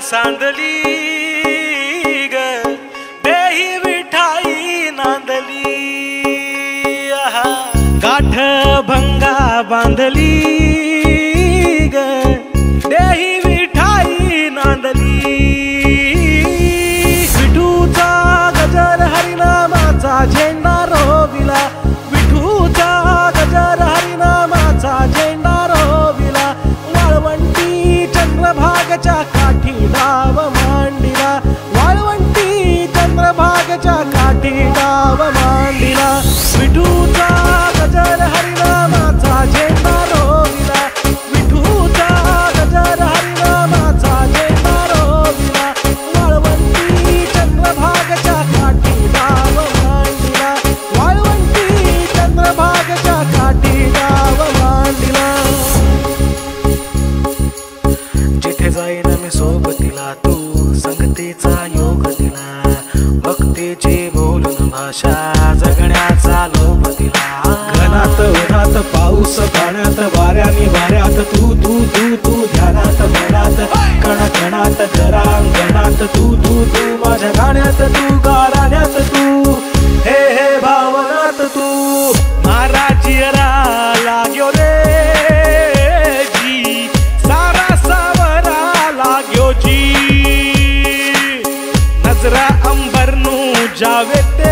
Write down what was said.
सांदली ग देही विठाई नांदली गाठ भंगा बांधली ग देही विठाई नांदली विठूचा गजर हरिनामाचा झेंडा रोविला विठूचा गजर हरिनामाचा झेंडा रोविला वाळवंटी चंद्रभागच्या काठी डाव मांडिला वाळवंटी चंद्रभागच्या काठी डाव मांडिला विठूचा गजर हरिनामाचा झेंडा रोविला विठूचा गजर हरिनामाचा झेंडा रोविला वाळवंटी चंद्रभागच्या काठी डाव मांडिला वाळवंटी चंद्रभागच्या काठी डाव मांडिला जिथे जाईन मी सोबतीला तू संगतीचा योग दिला भक्तीची बोलून भाषा जगण्याचा लोभ दिला घनात उन्हात पाऊस पाण्यात वाऱ्याने वाऱ्यात तू तू तू तू ध्यानात मनात कणाकणात घरांगणात तू तू तू माझ्या गाण्यात तू गाराण्यात तू हे हे भावनात तू महाराजियरा लाग्यो रे जी सारा सावरा लाग्यो जी नजरा अंबरनू जावे ते